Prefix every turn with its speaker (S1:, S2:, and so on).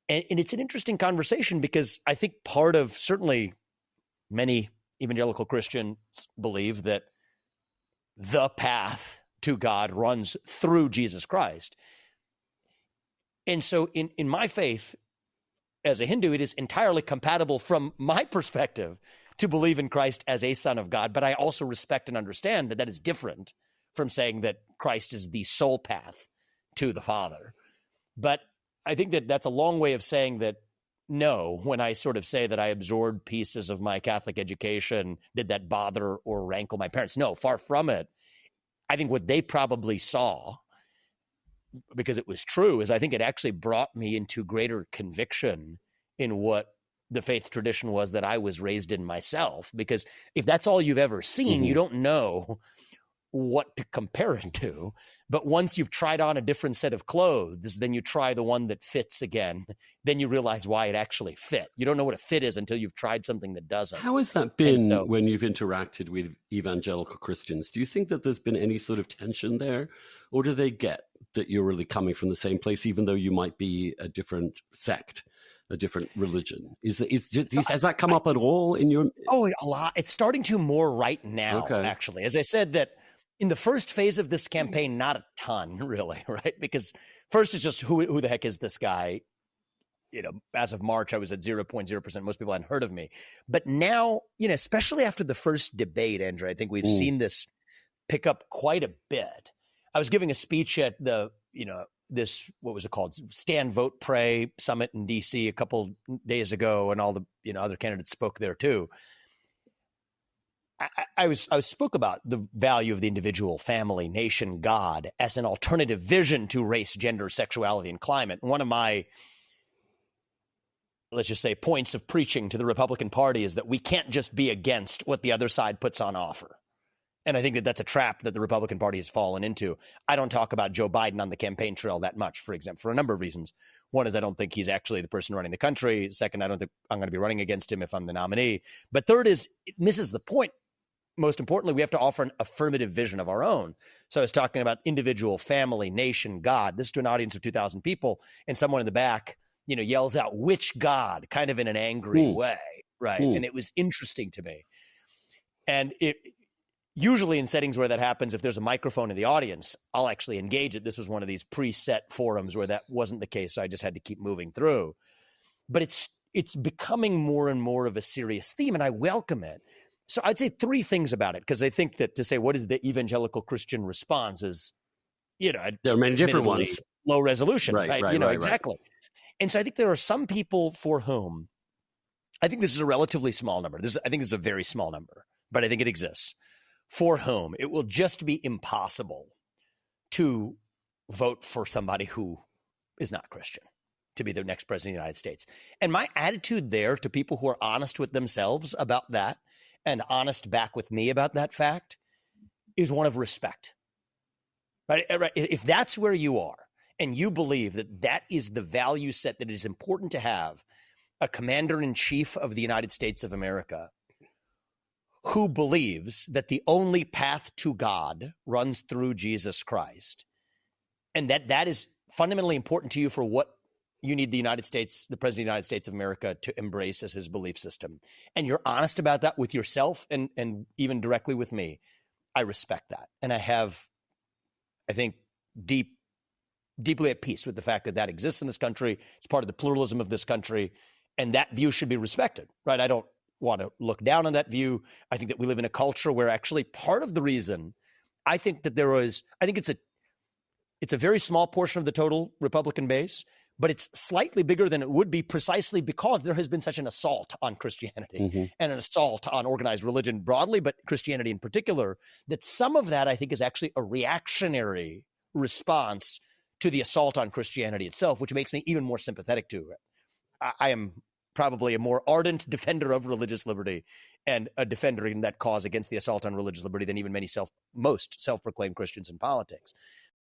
S1: And it's an interesting conversation because I think part of, certainly many evangelical Christians believe that the path to God runs through Jesus Christ. And so in my faith, as a Hindu, it is entirely compatible from my perspective to believe in Christ as a son of God. But I also respect and understand that that is different from saying that Christ is the sole path to the Father. But I think that that's a long way of saying that, no, when I sort of say that I absorbed pieces of my Catholic education, did that bother or rankle my parents? No, far from it. I think what they probably saw, because it was true, is I think it actually brought me into greater conviction in what the faith tradition was that I was raised in myself. Because if that's all you've ever seen, you don't know what to compare it to. But once you've tried on a different set of clothes, then you try the one that fits again. Then you realize why it actually fit. You don't know what a fit is until you've tried something that doesn't.
S2: How has that been when you've interacted with evangelical Christians? Do you think that there's been any sort of tension there? Or do they get that you're really coming from the same place, even though you might be a different sect, a different religion? Has that come up at all in your...
S1: Oh, a lot. It's starting to more right now, actually. As I said, that in the first phase of this campaign, not a ton, really, right? Because first it's just who the heck is this guy? You know, as of March, I was at 0.0%. Most people hadn't heard of me. But now, you know, especially after the first debate, Andrew, I think we've seen this pick up quite a bit. I was giving a speech at the, this, what was it called? Stand, Vote, Pray Summit in DC a couple days ago, and all the, other candidates spoke there too. I spoke about the value of the individual, family, nation, God as an alternative vision to race, gender, sexuality, and climate. One of my, let's just say, points of preaching to the Republican Party is that we can't just be against what the other side puts on offer. And I think that that's a trap that the Republican Party has fallen into. I don't talk about Joe Biden on the campaign trail that much, for example, for a number of reasons. One is I don't think he's actually the person running the country. Second, I don't think I'm going to be running against him if I'm the nominee. But third is it misses the point. Most importantly, we have to offer an affirmative vision of our own. So I was talking about individual, family, nation, God. This is to an audience of 2,000 people, and someone in the back, yells out, "Which God?" kind of in an angry way, right? And it was interesting to me. And it usually in settings where that happens, if there's a microphone in the audience, I'll actually engage it. This was one of these preset forums where that wasn't the case, so I just had to keep moving through. But it's becoming more and more of a serious theme, and I welcome it. So I'd say three things about it, because I think that to say what is the evangelical Christian response is, there
S2: are many different ones.
S1: Low resolution, right?
S2: Right,
S1: exactly. Right. And so I think there are some people for whom, I think this is a relatively small number. I think this is a very small number, but I think it exists, for whom it will just be impossible to vote for somebody who is not Christian to be the next president of the United States. And my attitude there to people who are honest with themselves about that and honest back with me about that fact is one of respect. Right? If that's where you are and you believe that that is the value set that is important to have, a commander-in-chief of the United States of America who believes that the only path to God runs through Jesus Christ, and that is fundamentally important to you for what you need the United States, the President of the United States of America, to embrace as his belief system, and you're honest about that with yourself and even directly with me, I respect that. And I have, I think, deeply at peace with the fact that that exists in this country. It's part of the pluralism of this country, and that view should be respected, right? I don't want to look down on that view. I think that we live in a culture where actually part of the reason I think that it's a very small portion of the total Republican base, but it's slightly bigger than it would be precisely because there has been such an assault on Christianity and an assault on organized religion broadly, but Christianity in particular, that some of that I think is actually a reactionary response to the assault on Christianity itself, which makes me even more sympathetic to it. I am probably a more ardent defender of religious liberty and a defender in that cause against the assault on religious liberty than even most self-proclaimed Christians in politics.